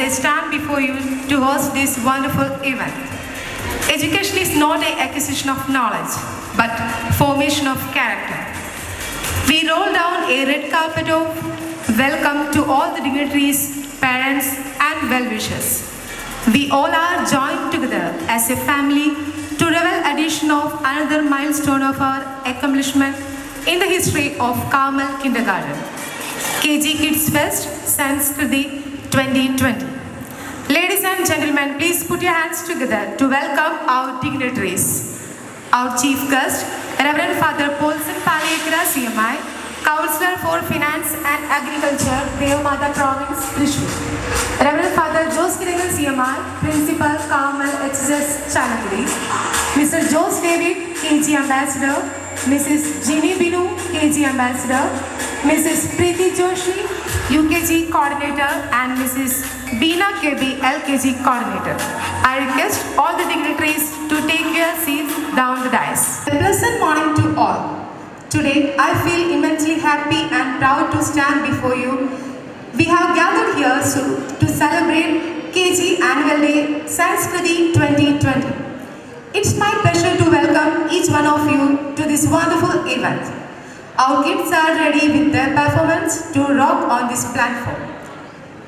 I stand before you to host this wonderful event. Education is not an acquisition of knowledge, but formation of character. We roll down a red carpet of welcome to all the dignitaries, parents, and well-wishers. We all are joined together as a family to revel addition of another milestone of our accomplishment in the history of Carmel Kindergarten. KG Kids Fest Sanskriti 2020. Ladies and gentlemen, please put your hands together to welcome our dignitaries. Our chief guest, Reverend Father Paulson Palekara CMI, Counselor for Finance and Agriculture, Devamata Province, Trishur. Reverend Father Jose Kirangal CMI, Principal, Carmel HSS Chanakuri. Mr. Jose David, KG Ambassador. Mrs. Ginny Binu, KG Ambassador. Mrs. Preeti Joshi, UKG Coordinator, and Mrs. Beena KB, LKG Coordinator. I request all the dignitaries to take your seats down the dais. A pleasant morning to all. Today, I feel immensely happy and proud to stand before you. We have gathered here to celebrate KG Annual Day Sanskriti 2020. It's my pleasure to welcome each one of you to this wonderful event. Our kids are ready with their performance to rock on this platform.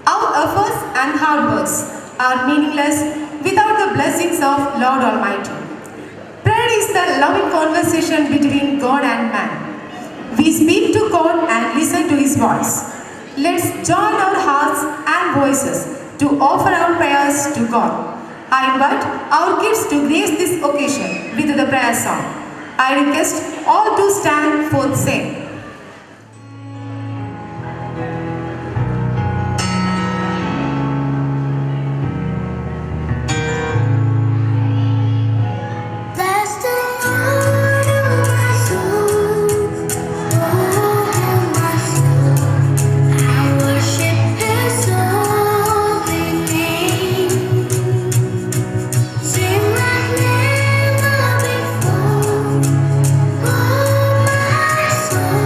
Our efforts and hard works are meaningless without the blessings of Lord Almighty. Prayer is the loving conversation between God and man. We speak to God and listen to His voice. Let's join our hearts and voices to offer our prayers to God. I invite our kids to grace this occasion with the prayer song. I request all to stand for the same. Sing like never before. Oh, my soul.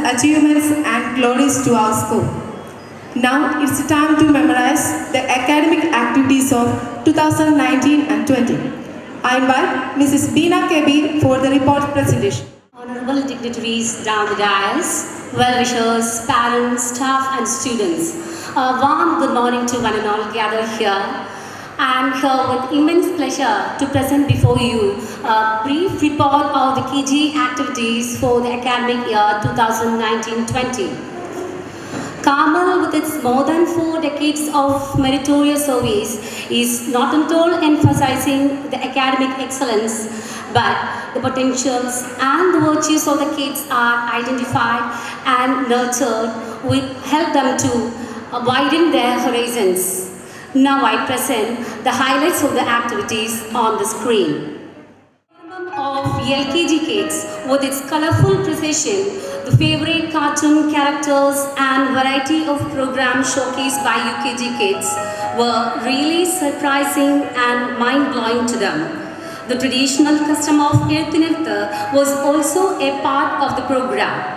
achievements and glories to our school. Now it's time to memorize the academic activities of 2019 and 20. I invite Mrs. Beena Kabir for the report presentation. Honorable dignitaries down the dais, well-wishers, parents, staff and students, a warm good morning to one and all gathered here. I am here with immense pleasure to present before you a brief report of the KG activities for the academic year 2019-20. Carmel, with its more than 4 decades of meritorious service, is not at all emphasizing the academic excellence, but the potentials and the virtues of the kids are identified and nurtured, which help them to widen their horizons. Now I present the highlights of the activities on the screen. Of LKG kids, with its colorful precision, the favorite cartoon characters and variety of programs showcased by UKG kids were really surprising and mind-blowing to them. The traditional custom of Irthinirtha was also a part of the program.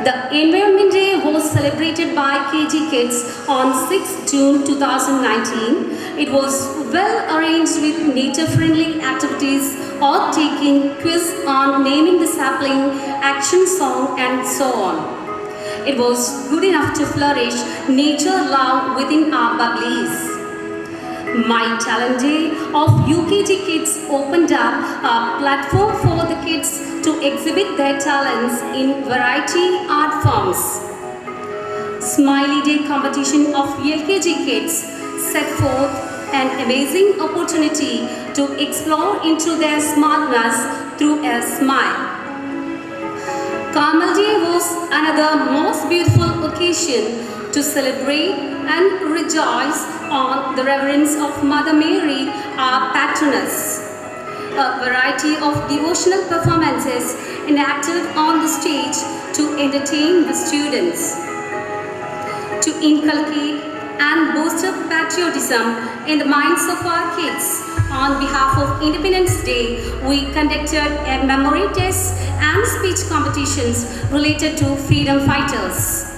The Environment Day was celebrated by KG Kids on 6 June 2019. It was well arranged with nature-friendly activities or taking quiz on naming the sapling, action song and so on. It was good enough to flourish nature love within our bubblies. My Talent Day of UKG Kids opened up a platform for the kids to exhibit their talents in variety art forms. Smiley Day competition of LKG Kids set forth an amazing opportunity to explore into their smartness through a smile. Carmel Day was another most beautiful occasion to celebrate and rejoice on the reverence of Mother Mary, our patroness. A variety of devotional performances enacted on the stage to entertain the students. To inculcate and boost up patriotism in the minds of our kids, on behalf of Independence Day, we conducted a memory test and speech competitions related to freedom fighters.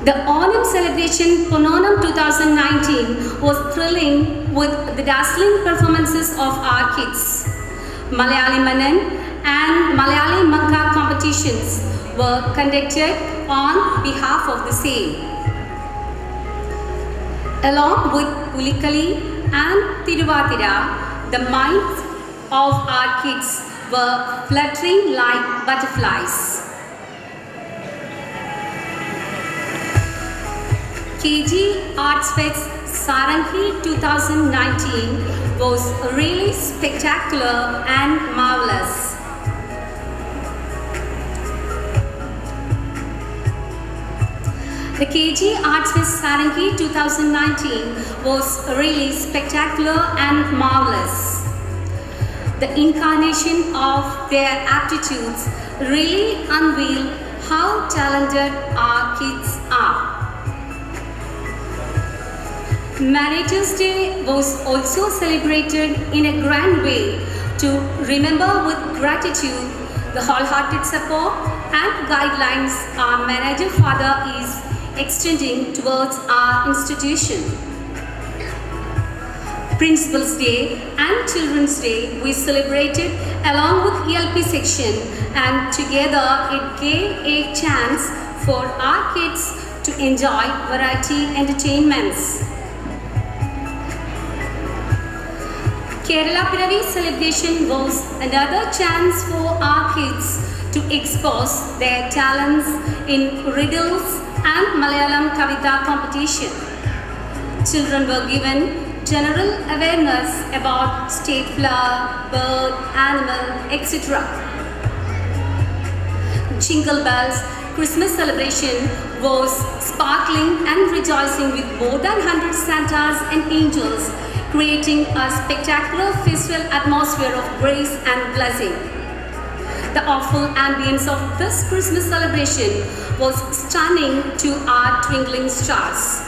The Onam celebration Pononam 2019 was thrilling with the dazzling performances of our kids. Malayali Manan and Malayali Makka competitions were conducted on behalf of the same. Along with Ulikali and Tiruvatira, the minds of our kids were fluttering like butterflies. KG Arts Fest Sarangi 2019 was really spectacular and marvelous. The KG Arts Fest Sarangi 2019 was really spectacular and marvelous. The incarnation of their aptitudes really unveil how talented our kids are. Managers' Day was also celebrated in a grand way to remember with gratitude the wholehearted support and guidelines our manager father is extending towards our institution. Principal's Day and Children's Day we celebrated along with ELP section, and together it gave a chance for our kids to enjoy variety entertainments. Kerala Piravi celebration was another chance for our kids to expose their talents in riddles and Malayalam Kavita competition. Children were given general awareness about state flower, bird, animal, etc. Jingle Bells Christmas celebration was sparkling and rejoicing with more than 100 Santas and angels, creating a spectacular festival atmosphere of grace and blessing. The awful ambience of this Christmas celebration was stunning to our twinkling stars.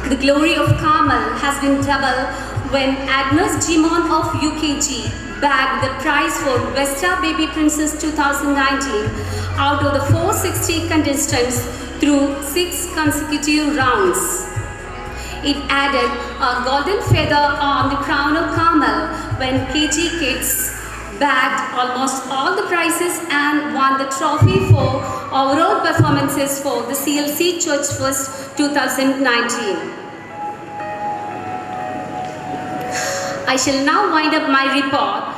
The glory of Carmel has been doubled when Agnes Jimon of UKG bagged the prize for Best Star Baby Princess 2019 out of the 460 contestants through 6 consecutive rounds. It added a golden feather on the crown of Carmel when KG kids bagged almost all the prizes and won the trophy for overall performances for the CLC Church Fest 2019. I shall now wind up my report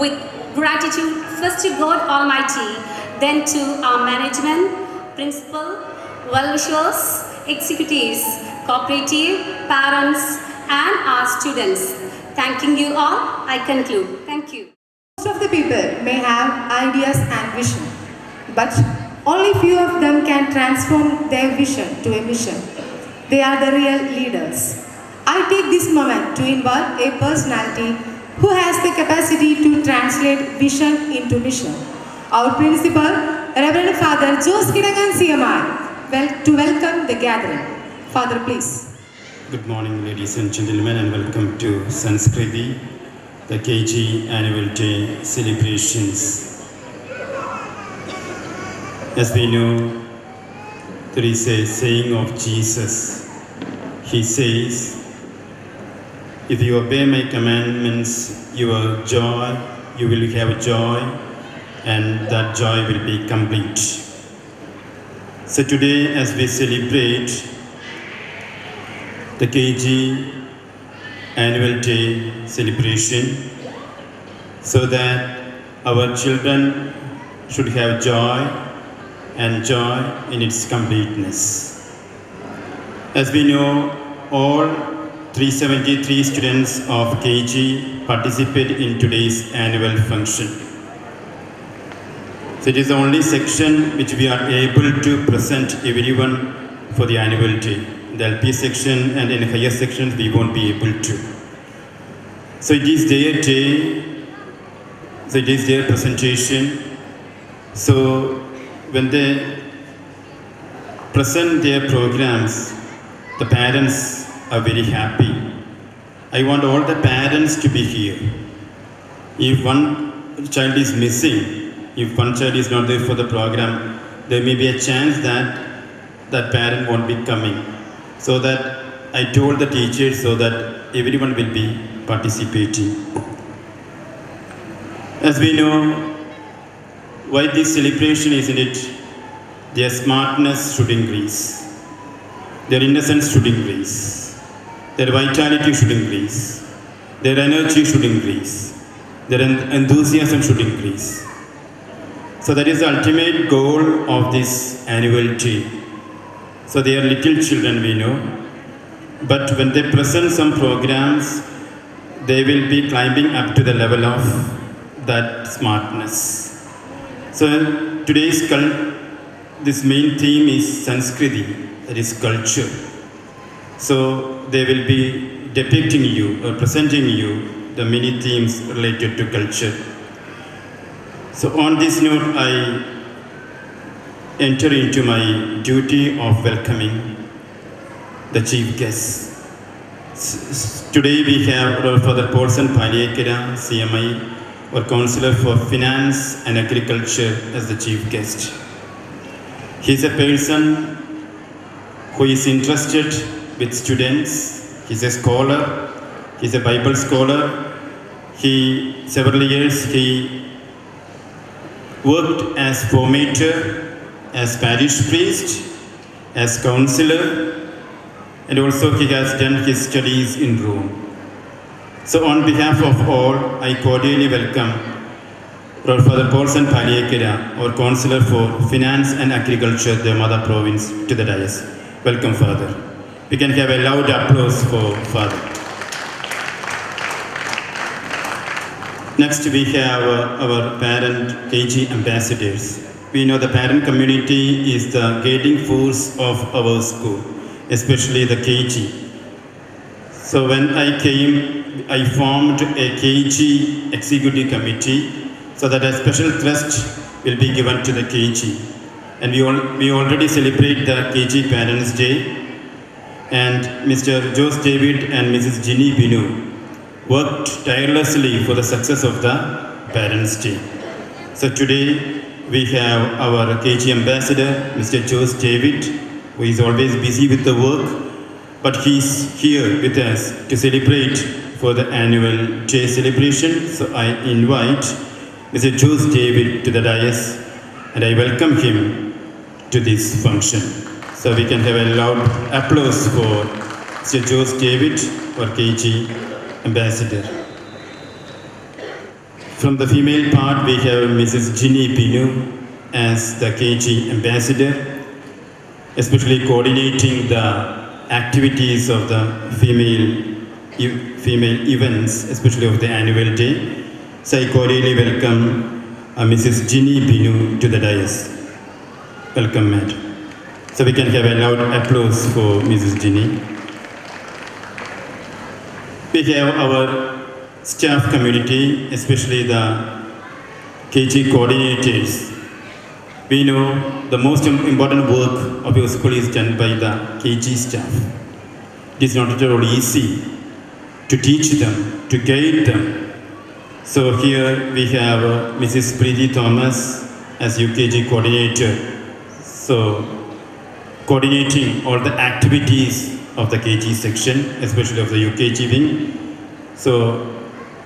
with gratitude first to God Almighty, then to our management, principal, well-wishers, executives, cooperative, parents, and our students. Thanking you all, I conclude. Thank you. Most of the people may have ideas and vision, but only few of them can transform their vision to a mission. They are the real leaders. I take this moment to invite a personality who has the capacity to translate vision into mission. Our principal, Reverend Father Jose Kidangan CMI, to welcome the gathering. Father, please. Good morning, ladies and gentlemen, and welcome to Sanskriti, the KG Annual Day celebrations. As we know, there is a saying of Jesus. He says, if you obey my commandments, you will have joy, and that joy will be complete. So today, as we celebrate the KG Annual Day celebration, so that our children should have joy and joy in its completeness. As we know, all 373 students of KG participate in today's annual function. So it is the only section which we are able to present everyone for the annual day. In the LP section and in higher sections we won't be able to. So it is their day, so it is their presentation. So when they present their programs, the parents are very happy. I want all the parents to be here. If one child is missing, if one child is not there for the program, there may be a chance that that parent won't be coming. So that I told the teachers so that everyone will be participating. As we know, why this celebration, isn't it? Their smartness should increase. Their innocence should increase. Their vitality should increase. Their energy should increase. Their enthusiasm should increase. So that is the ultimate goal of this annual day. So they are little children, we know. But when they present some programs, they will be climbing up to the level of that smartness. So today's this main theme is Sanskriti, that is culture. So they will be depicting you or presenting you the many themes related to culture. So on this note, I enter into my duty of welcoming the chief guests. Today we have Father Paulson Paliyekara, CMI, or Counselor for Finance and Agriculture as the chief guest. He is a person who is interested with students. He's a scholar. He's a Bible scholar. Several years he worked as formator, as parish priest, as counselor, and also he has done his studies in Rome. So on behalf of all, I cordially welcome Father Paulson Paliyekara, our Counselor for Finance and Agriculture, the Mother Province, to the dais. Welcome, Father. We can have a loud applause for Father. Next, we have our parent KG ambassadors. We know the parent community is the guiding force of our school, especially the KG. So when I came, I formed a KG executive committee so that a special thrust will be given to the KG. And we already celebrate the KG Parents' Day. And Mr. Jose David and Mrs. Ginny Binu worked tirelessly for the success of the Parents' Day. So today we have our KG ambassador, Mr. Jose David, who is always busy with the work, but he's here with us to celebrate for the annual day celebration. So I invite Mr. Jose David to the dais and I welcome him to this function. So we can have a loud applause for Mr. Jose David, our KG ambassador. From the female part, we have Mrs. Ginny Binu as the KG ambassador, especially coordinating the activities of the female events, especially of the annual day. So I cordially welcome Mrs. Ginny Binu to the dais. Welcome, madam. So we can have a loud applause for Mrs. Ginny. We have our staff community, especially the KG coordinators. We know the most important work of your school is done by the KG staff. It is not at all easy to teach them, to guide them. So here we have Mrs. Preeti Thomas as UKG coordinator. So coordinating all the activities of the KG section, especially of the UKG wing. So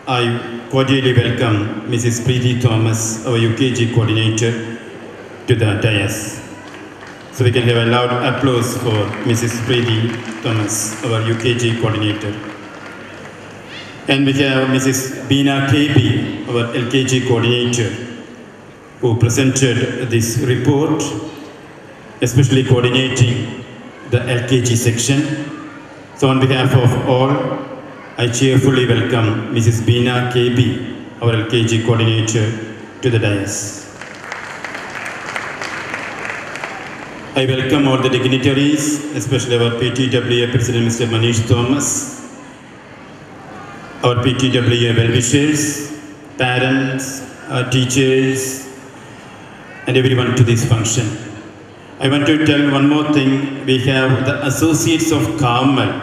I cordially welcome Mrs. Preeti Thomas, our UKG coordinator, to the dais. So we can have a loud applause for Mrs. Preeti Thomas, our UKG coordinator. And we have Mrs. Beena KB, our LKG coordinator, who presented this report, especially coordinating the LKG section. So on behalf of all, I cheerfully welcome Mrs. Beena KB, our LKG coordinator, to the dais. I welcome all the dignitaries, especially our PTWA President Mr. Manish Thomas, our PTWA well-wishers, parents, teachers, and everyone to this function. I want to tell one more thing. We have the Associates of Carmel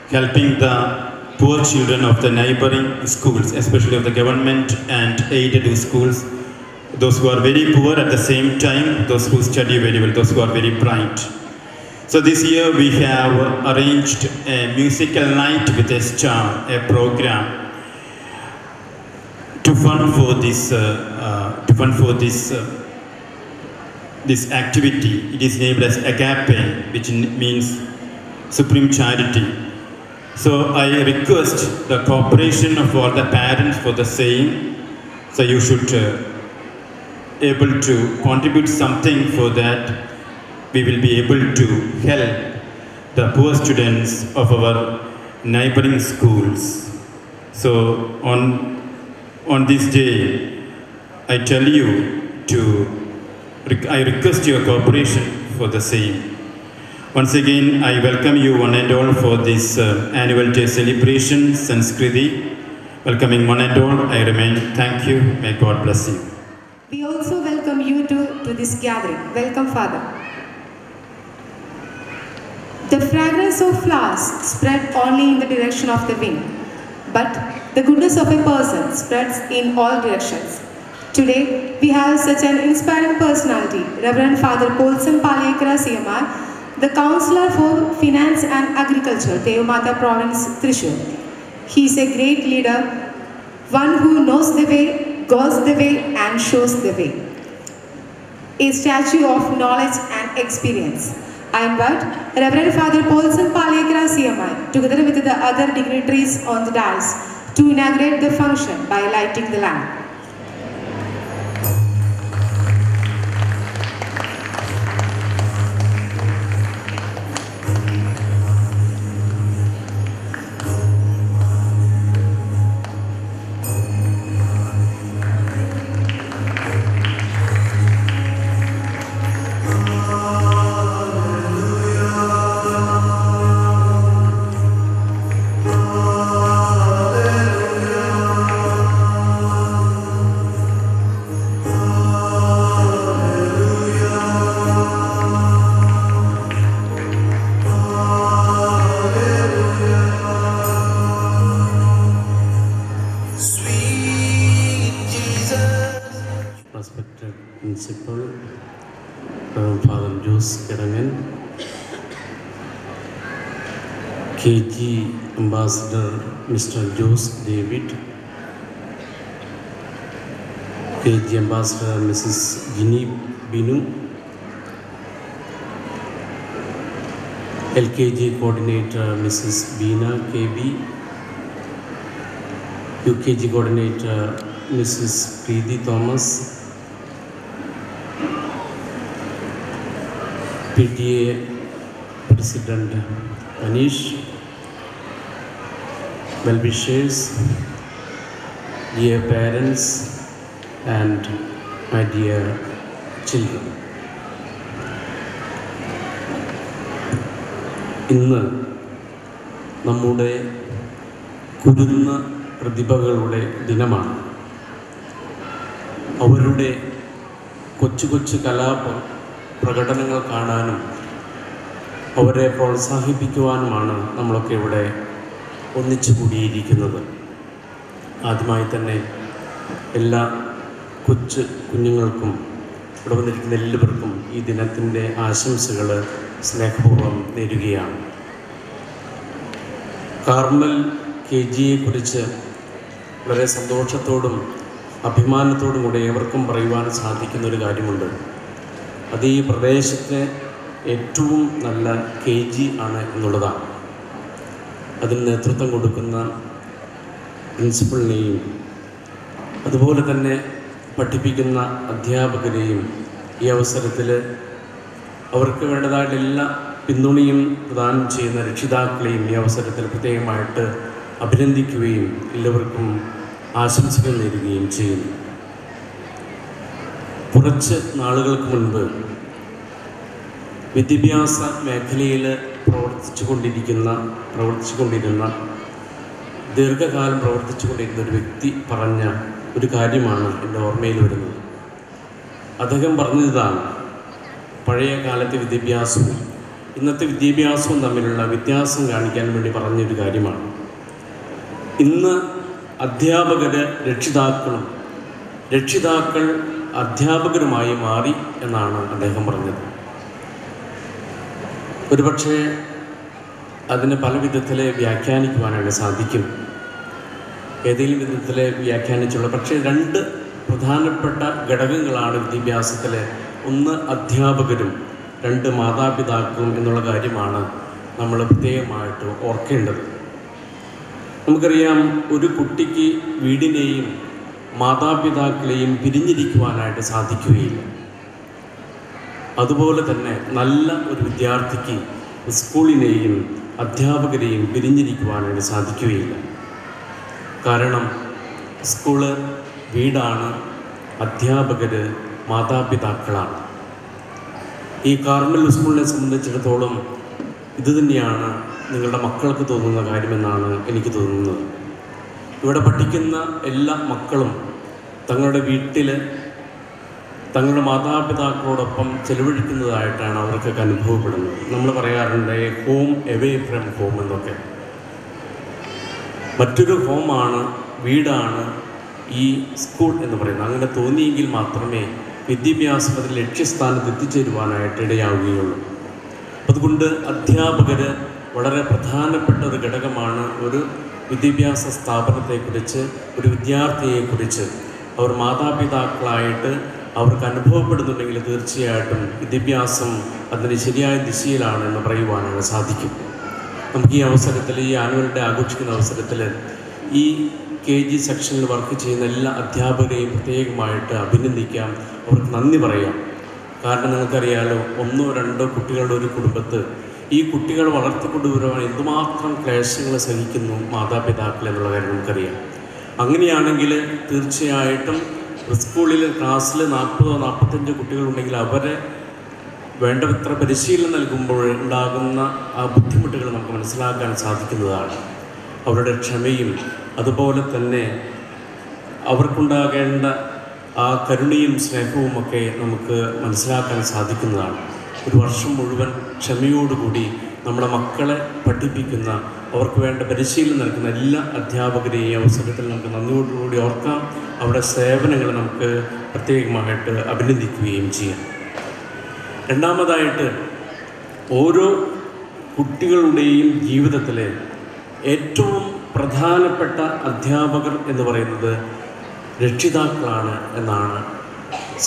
helping the poor children of the neighboring schools, especially of the government and aided schools. Those who are very poor at the same time, those who study very well, those who are very bright. So this year we have arranged a musical night with a star, a program to fund for this activity. It is named as Agape, which means Supreme Charity. So I request the cooperation of all the parents for the same. So you should able to contribute something for that. We will be able to help the poor students of our neighboring schools. So on this day, I tell you I request your cooperation for the same. Once again, I welcome you one and all for this annual day celebration, Sanskriti. Welcoming one and all, I remain. Thank you. May God bless you. We also welcome you to this gathering. Welcome, Father. The fragrance of flowers spread only in the direction of the wind, but the goodness of a person spreads in all directions. Today, we have such an inspiring personality, Reverend Father Polson Palekara CMR, the Counselor for Finance and Agriculture, Devamata Province, Thrissur. He is a great leader, one who knows the way, goes the way and shows the way. A statue of knowledge and experience. I invite Reverend Father Polson Palekara CMI together with the other dignitaries on the dais to inaugurate the function by lighting the lamp. respected Principal, Father Jose Kirangan, KG Ambassador Mr. Jose David, KG Ambassador Mrs. Ginny Binu, LKG Coordinator Mrs. Beena KB, UKG Coordinator Mrs. Preeti Thomas, PTA President Manish, well-wishers, dear parents and my dear children. ഇന്ന് നമ്മുടെ കുരുന്ന പ്രതിഭകളുടെ ദിനമാണ്. അവരുടെ കൊച്ചു കൊച്ചു പ്രകടനങ്ങൾ കാണാനും അവരെ പ്രോത്സാഹിപ്പിക്കുവാനുമാണ് നമ്മളൊക്കെ ഇവിടെ ഒന്നിച്ചു കൂടിയിരിക്കുന്നത്. ആദ്യമായി തന്നെ എല്ലാ കൊച്ചു കുഞ്ഞുങ്ങൾക്കും ഇവിടെ വന്നിരിക്കുന്ന എല്ലാവർക്കും ഈ ദിനത്തിൻ്റെ ആശംസകൾ സ്നേഹപൂർവ്വം നേരുകയാണ്. കാർമൽ KGയെക്കുറിച്ച് വളരെ സന്തോഷത്തോടും അഭിമാനത്തോടും കൂടെ ഏവർക്കും പറയുവാൻ സാധിക്കുന്നൊരു കാര്യമുണ്ട്. അത് ഈ പ്രദേശത്തെ ഏറ്റവും നല്ല KG ആണ് എന്നുള്ളതാണ്. അതിന് നേതൃത്വം കൊടുക്കുന്ന പ്രിൻസിപ്പളിനെയും അതുപോലെ തന്നെ പഠിപ്പിക്കുന്ന അധ്യാപകരെയും ഈ അവസരത്തിൽ അവർക്ക് വേണ്ടതായിട്ട് എല്ലാ പിന്തുണയും പ്രദാനം ചെയ്യുന്ന രക്ഷിതാക്കളെയും ഈ അവസരത്തിൽ പ്രത്യേകമായിട്ട് അഭിനന്ദിക്കുകയും എല്ലാവർക്കും ആശംസകൾ നേരുകയും ചെയ്യുന്നു. കുറച്ച് നാളുകൾക്ക് മുൻപ് വിദ്യാഭ്യാസ മേഖലയിൽ പ്രവർത്തിച്ചുകൊണ്ടിരുന്ന ദീർഘകാലം പ്രവർത്തിച്ചുകൊണ്ടിരുന്ന ഒരു വ്യക്തി പറഞ്ഞ ഒരു കാര്യമാണ് എൻ്റെ ഓർമ്മയിൽ വരുന്നത്. അദ്ദേഹം പറഞ്ഞതാണ്, പഴയ കാലത്തെ വിദ്യാഭ്യാസവും ഇന്നത്തെ വിദ്യാഭ്യാസവും തമ്മിലുള്ള വ്യത്യാസം കാണിക്കാൻ വേണ്ടി പറഞ്ഞൊരു കാര്യമാണ്. ഇന്ന് അധ്യാപകർ രക്ഷിതാക്കളും രക്ഷിതാക്കൾ അധ്യാപകരുമായി മാറി എന്നാണ് അദ്ദേഹം പറഞ്ഞത്. ഒരുപക്ഷെ അതിന് പല വിധത്തിൽ വ്യാഖ്യാനിക്കുവാനായിട്ട് സാധിക്കും, ഏതെങ്കിലും വിധത്തിൽ വ്യാഖ്യാനിച്ചുള്ള. പക്ഷേ രണ്ട് പ്രധാനപ്പെട്ട ഘടകങ്ങളാണ് വിദ്യാഭ്യാസത്തിലെ. ഒന്ന് അധ്യാപകരും രണ്ട് മാതാപിതാക്കളും എന്നുള്ള കാര്യമാണ് നമ്മൾ പ്രത്യേകമായിട്ട് ഓർക്കേണ്ടത്. നമുക്കറിയാം, ഒരു കുട്ടിക്ക് വീടിനെയും മാതാപിതാക്കളെയും പിരിഞ്ഞിരിക്കുവാനായിട്ട് സാധിക്കുകയില്ല. അതുപോലെ തന്നെ നല്ല ഒരു വിദ്യാർത്ഥിക്ക് സ്കൂളിനെയും അധ്യാപകരെയും പിരിഞ്ഞിരിക്കുവാനായിട്ട് സാധിക്കുകയില്ല. കാരണം സ്കൂള് വീടാണ്, അധ്യാപകർ മാതാപിതാക്കളാണ്. ഈ കാർമൽ സ്കൂളിനെ സംബന്ധിച്ചിടത്തോളം ഇതുതന്നെയാണ് നിങ്ങളുടെ മക്കൾക്ക് തോന്നുന്ന കാര്യമെന്നാണ് എനിക്ക് തോന്നുന്നത്. ഇവിടെ പഠിക്കുന്ന എല്ലാ മക്കളും തങ്ങളുടെ വീട്ടിൽ തങ്ങളുടെ മാതാപിതാക്കളോടൊപ്പം ചെലവഴിക്കുന്നതായിട്ടാണ് അവർക്കൊക്കെ അനുഭവപ്പെടുന്നത്. നമ്മൾ പറയാറുണ്ട് ഹോം എവേ ഫ്രം ഹോം എന്നൊക്കെ. മറ്റൊരു ഹോമാണ്, വീടാണ് ഈ സ്കൂൾ എന്ന് പറയുന്നത്. അങ്ങനെ തോന്നിയെങ്കിൽ മാത്രമേ വിദ്യാഭ്യാസം അതിൽ ലക്ഷ്യസ്ഥാനത്ത് എത്തിച്ചേരുവാനായിട്ട് ഇടയാവുകയുള്ളൂ. അതുകൊണ്ട് അധ്യാപകർ വളരെ പ്രധാനപ്പെട്ട ഒരു ഘടകമാണ്. ഒരു വിദ്യാഭ്യാസ സ്ഥാപനത്തെക്കുറിച്ച്, ഒരു വിദ്യാർത്ഥിയെക്കുറിച്ച് അവർ മാതാപിതാക്കളായിട്ട് അവർക്ക് അനുഭവപ്പെടുന്നുണ്ടെങ്കിൽ തീർച്ചയായിട്ടും വിദ്യാഭ്യാസം അതിന് ശരിയായ ദിശയിലാണ് എന്ന് പറയുവാനാണ് സാധിക്കും. നമുക്ക് ഈ അവസരത്തിൽ, ഈ ആനുവൽ ഡേ ആഘോഷിക്കുന്ന അവസരത്തിൽ ഈ KG സെക്ഷനിൽ വർക്ക് ചെയ്യുന്ന എല്ലാ അധ്യാപകരെയും പ്രത്യേകമായിട്ട് അഭിനന്ദിക്കാം, അവർക്ക് നന്ദി പറയാം. കാരണം നിങ്ങൾക്കറിയാലോ, 1-2 കുട്ടികളുടെ ഒരു കുടുംബത്ത് ഈ കുട്ടികൾ വളർത്തിക്കൊണ്ടുവരുവാൻ എന്തുമാത്രം ക്ലേശങ്ങൾ സഹിക്കുന്നു മാതാപിതാക്കൾ എന്നുള്ള കാര്യം നമുക്കറിയാം. അങ്ങനെയാണെങ്കിൽ തീർച്ചയായിട്ടും സ്കൂളിൽ ക്ലാസ്സിൽ 40-45 കുട്ടികളുണ്ടെങ്കിൽ അവരെ വേണ്ടത്ര പരിശീലനം നൽകുമ്പോൾ ഉണ്ടാകുന്ന ആ ബുദ്ധിമുട്ടുകൾ നമുക്ക് മനസ്സിലാക്കാൻ സാധിക്കുന്നതാണ്. അവരുടെ ക്ഷമയും അതുപോലെ തന്നെ അവർക്കുണ്ടാകേണ്ട ആ കരുണയും സ്നേഹവുമൊക്കെ നമുക്ക് മനസ്സിലാക്കാൻ സാധിക്കുന്നതാണ്. ഒരു വർഷം മുഴുവൻ ക്ഷമയോടുകൂടി നമ്മുടെ മക്കളെ പഠിപ്പിക്കുന്ന അവർക്ക് വേണ്ട പരിശീലനം നൽകുന്ന എല്ലാ അധ്യാപകരെയും ഈ അവസരത്തിൽ നമുക്ക് നന്ദിയോടുകൂടി ഓർക്കാം. അവരുടെ സേവനങ്ങൾ നമുക്ക് പ്രത്യേകമായിട്ട് അഭിനന്ദിക്കുകയും ചെയ്യാം. രണ്ടാമതായിട്ട്, ഓരോ കുട്ടികളുടെയും ജീവിതത്തിലെ ഏറ്റവും പ്രധാനപ്പെട്ട അധ്യാപകർ എന്ന് പറയുന്നത് രക്ഷിതാക്കളാണ് എന്നാണ്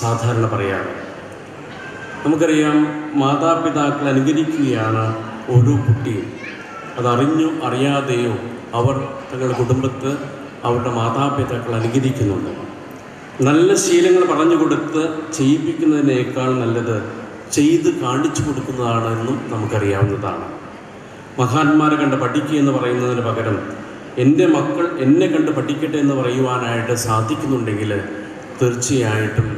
സാധാരണ പറയാറ്. നമുക്കറിയാം, മാതാപിതാക്കൾ അനുകരിക്കുകയാണ് ഓരോ കുട്ടിയും. അതറിഞ്ഞോ അറിയാതെയോ അവർ തങ്ങളുടെ കുടുംബത്ത് അവരുടെ മാതാപിതാക്കൾ അനുകരിക്കുന്നുണ്ട്. നല്ല ശീലങ്ങൾ പറഞ്ഞു കൊടുത്ത് ചെയ്യിപ്പിക്കുന്നതിനേക്കാൾ നല്ലത് ചെയ്ത് കാണിച്ചു കൊടുക്കുന്നതാണെന്നും നമുക്കറിയാവുന്നതാണ്. മഹാന്മാരെ കണ്ട് പഠിക്കുക എന്ന് പറയുന്നതിന് പകരം എൻ്റെ മക്കൾ എന്നെ കണ്ട് പഠിക്കട്ടെ എന്ന് പറയുവാനായിട്ട് സാധിക്കുന്നുണ്ടെങ്കിൽ തീർച്ചയായിട്ടും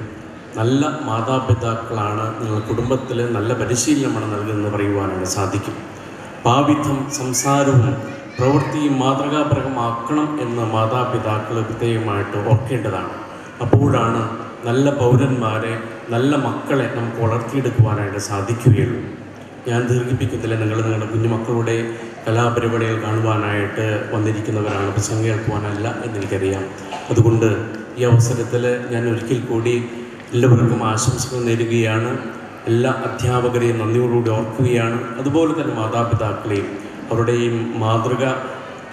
നല്ല മാതാപിതാക്കളാണ് നിങ്ങൾ കുടുംബത്തിൽ നല്ല പരിശീലനമാണ് നൽകുന്നതെന്ന് പറയുവാനായിട്ട് സാധിക്കും. പാവിധം സംസാരവും പ്രവൃത്തിയും മാതൃകാപരമാക്കണം എന്ന് മാതാപിതാക്കൾ പ്രത്യേകമായിട്ട് ഓർക്കേണ്ടതാണ്. അപ്പോഴാണ് നല്ല പൗരന്മാരെ, നല്ല മക്കളെ നമുക്ക് വളർത്തിയെടുക്കുവാനായിട്ട് സാധിക്കുകയുള്ളൂ. ഞാൻ ദീർഘിപ്പിക്കുന്നില്ല. നിങ്ങളുടെ കുഞ്ഞുമക്കളുടെ കലാപരിപാടികൾ കാണുവാനായിട്ട് വന്നിരിക്കുന്നവരാണ്, പ്രസംഗം കേൾക്കുവാനല്ല എന്നെനിക്കറിയാം. അതുകൊണ്ട് ഈ അവസരത്തിൽ ഞാൻ ഒരിക്കൽ കൂടി എല്ലാവർക്കും ആശംസകൾ നേരുകയാണ്. എല്ലാ അധ്യാപകരെയും നന്ദിയോടുകൂടി ഓർക്കുകയാണ്. അതുപോലെ തന്നെ മാതാപിതാക്കളെയും അവരുടെയും മാതൃക,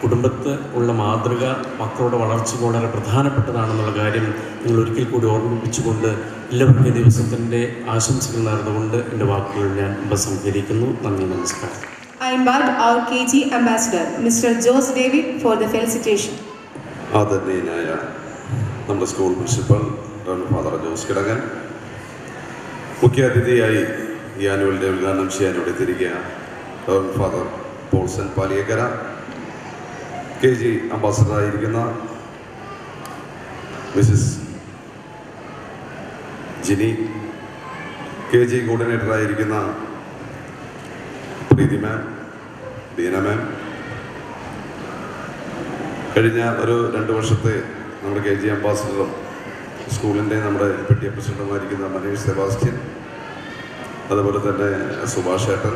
കുടുംബത്ത് ഉള്ള മാതൃക മക്കളുടെ വളർച്ചയ്ക്ക് വളരെ പ്രധാനപ്പെട്ടതാണെന്നുള്ള കാര്യം നിങ്ങൾ ഒരിക്കൽ കൂടി ഓർമ്മിപ്പിച്ചുകൊണ്ട് എല്ലാവർക്കും ഈ ദിവസത്തിൻ്റെ ആശംസകൾ നേർന്നുകൊണ്ട് എൻ്റെ വാക്കുകൾ ഞാൻ ഉപസംഹരിക്കുന്നു. നന്ദി, നമസ്കാരം. I invite our KG ambassador, Mr. Jose David, for the felicitation. ആദരണീയനായ നമ്മുടെ school principal reverend father Jose Kidangan, മുഖ്യാതിഥിയായി ഈ ആനുവൽ ഡേ ഉദ്ഘാടനം ചെയ്യാൻ ഇവിടെ എത്തിയിരിക്കുക reverend father Paulson Paliyakkara, KG അംബാസഡറായിരിക്കുന്ന മിസ്സിസ് ജിനി, KG കോർഡിനേറ്ററായിരിക്കുന്ന പ്രീതി മാം, ബീന മാം, കഴിഞ്ഞ ഒരു 2 വർഷത്തെ നമ്മുടെ KG അംബാസഡറും സ്കൂളിൻ്റെ നമ്മുടെ PTA പ്രസിഡന്റുമായിരിക്കുന്ന മനീഷ് സെബാസ്റ്റ്യൻ, അതുപോലെ തന്നെ സുഭാഷ് ഏട്ടൻ,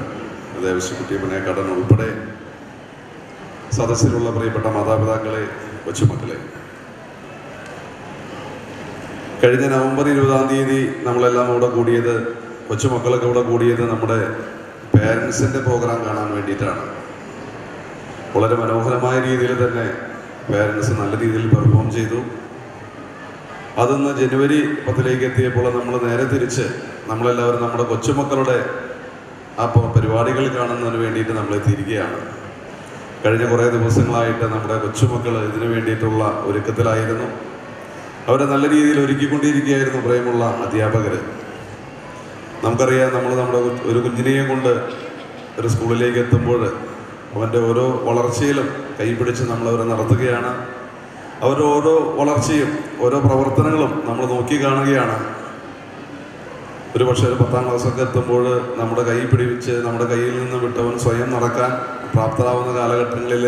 ദേവസ്വകുട്ടി മനേക്കാടൻ ഉൾപ്പെടെ സദസ്സിലുള്ള പ്രിയപ്പെട്ട മാതാപിതാക്കളെ, കൊച്ചുമക്കളെ, കഴിഞ്ഞ നവംബർ 20-ാം തീയതി നമ്മളെല്ലാം ഇവിടെ കൂടിയത്, കൊച്ചുമക്കളൊക്കെ ഇവിടെ കൂടിയത് നമ്മുടെ പേരൻസിൻ്റെ പ്രോഗ്രാം കാണാൻ വേണ്ടിയിട്ടാണ്. വളരെ മനോഹരമായ രീതിയിൽ തന്നെ പേരൻസ് നല്ല രീതിയിൽ പെർഫോം ചെയ്തു. അതൊന്ന് ജനുവരി 10 എത്തിയപ്പോൾ നമ്മൾ നേരെ തിരിച്ച് നമ്മളെല്ലാവരും നമ്മുടെ കൊച്ചുമക്കളുടെ ആ പരിപാടികൾ കാണുന്നതിന് വേണ്ടിയിട്ട് നമ്മൾ എത്തിയിരിക്കുകയാണ്. കഴിഞ്ഞ കുറേ ദിവസങ്ങളായിട്ട് നമ്മുടെ കൊച്ചുമക്കൾ ഇതിനു വേണ്ടിയിട്ടുള്ള ഒരുക്കത്തിലായിരുന്നു. അവരെ നല്ല രീതിയിൽ ഒരുക്കിക്കൊണ്ടിരിക്കുകയായിരുന്നു പ്രിയമുള്ള അധ്യാപകർ. നമുക്കറിയാം, നമ്മുടെ ഒരു കുഞ്ഞിനെയും കൊണ്ട് ഒരു സ്കൂളിലേക്ക് എത്തുമ്പോൾ അവൻ്റെ ഓരോ വളർച്ചയിലും കൈപിടിച്ച് നമ്മളവരെ നടത്തുകയാണ്. അവരുടെ ഓരോ വളർച്ചയും ഓരോ പ്രവർത്തനങ്ങളും നമ്മൾ നോക്കി കാണുകയാണ്. ഒരു പക്ഷേ ഒരു 10-ാം ക്ലാസ്സൊക്കെ എത്തുമ്പോൾ നമ്മുടെ കൈ പിടിച്ച് നമ്മുടെ കയ്യിൽ നിന്ന് വിട്ടവൻ സ്വയം നടക്കാൻ പ്രാപ്തരാകുന്ന കാലഘട്ടങ്ങളിൽ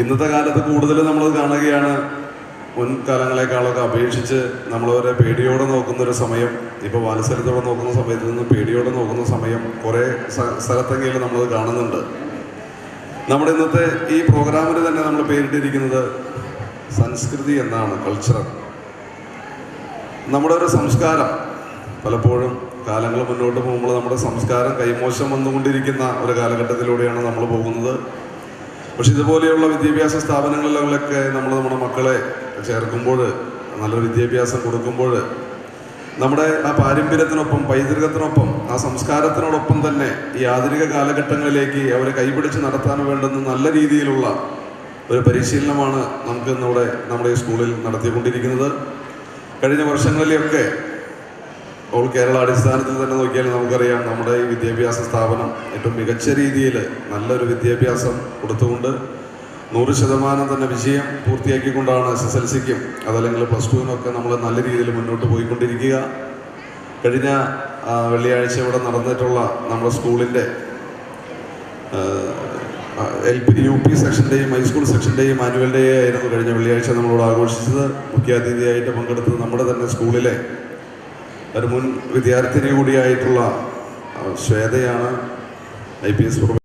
ഇന്നത്തെ കാലത്ത് കൂടുതൽ നമ്മൾ കാണുകയാണ്. മുൻകാലങ്ങളെക്കാളൊക്കെ അപേക്ഷിച്ച് നമ്മളവരെ പേടിയോടെ നോക്കുന്നൊരു സമയം, ഇപ്പോൾ വാത്സല്യത്തോടെ നോക്കുന്ന സമയത്ത് നിന്ന് പേടിയോടെ നോക്കുന്ന സമയം കുറേ സ്ഥലത്തെങ്കിലും നമ്മളത് കാണുന്നുണ്ട്. നമ്മുടെ ഇന്നത്തെ ഈ പ്രോഗ്രാമിന് തന്നെ നമ്മൾ പേരിട്ടിരിക്കുന്നത് സംസ്കൃതി എന്നാണ്, കൾച്ചർ. നമ്മുടെ ഒരു സംസ്കാരം പലപ്പോഴും കാലങ്ങൾ മുന്നോട്ട് പോകുമ്പോൾ നമ്മുടെ സംസ്കാരം കൈമോശം വന്നുകൊണ്ടിരിക്കുന്ന ഒരു കാലഘട്ടത്തിലൂടെയാണ് നമ്മൾ പോകുന്നത്. പക്ഷെ ഇതുപോലെയുള്ള വിദ്യാഭ്യാസ സ്ഥാപനങ്ങളിലൊക്കെ നമ്മുടെ മക്കളെ ചേർക്കുമ്പോൾ, നല്ലൊരു വിദ്യാഭ്യാസം കൊടുക്കുമ്പോൾ, നമ്മുടെ ആ പാരമ്പര്യത്തിനൊപ്പം, പൈതൃകത്തിനൊപ്പം, ആ സംസ്കാരത്തിനോടൊപ്പം തന്നെ ഈ ആധുനിക കാലഘട്ടങ്ങളിലേക്ക് അവരെ കൈപിടിച്ച് നടത്താൻ വേണ്ടുന്ന നല്ല രീതിയിലുള്ള ഒരു പരിശീലനമാണ് നമുക്ക് ഇന്നിവിടെ നമ്മുടെ ഈ സ്കൂളിൽ നടത്തിക്കൊണ്ടിരിക്കുന്നത്. കഴിഞ്ഞ വർഷങ്ങളിലൊക്കെ ഓൾ കേരള അടിസ്ഥാനത്തിൽ തന്നെ നോക്കിയാൽ നമുക്കറിയാം, നമ്മുടെ ഈ വിദ്യാഭ്യാസ സ്ഥാപനം ഏറ്റവും മികച്ച രീതിയിൽ നല്ലൊരു വിദ്യാഭ്യാസം കൊടുത്തുകൊണ്ട് 100% തന്നെ വിജയം പൂർത്തിയാക്കിക്കൊണ്ടാണ് SSLCക്കും അതല്ലെങ്കിൽ +2-നൊക്കെ നമ്മൾ നല്ല രീതിയിൽ മുന്നോട്ട് പോയിക്കൊണ്ടിരിക്കുക. കഴിഞ്ഞ വെള്ളിയാഴ്ച ഇവിടെ നടന്നിട്ടുള്ള നമ്മുടെ സ്കൂളിൻ്റെ LP UP സെക്ഷൻ്റെയും ഹൈസ്കൂൾ സെക്ഷൻ്റെയും ആനുവൽ ഡേ ആയിരുന്നു കഴിഞ്ഞ വെള്ളിയാഴ്ച നമ്മളോട് ആഘോഷിച്ചത്. മുഖ്യാതിഥിയായിട്ട് പങ്കെടുത്തത് നമ്മുടെ തന്നെ സ്കൂളിലെ ഒരു മുൻ വിദ്യാർത്ഥിനി കൂടിയായിട്ടുള്ള ശ്വേതയാണ്, IPS പ്രൊഫസർ.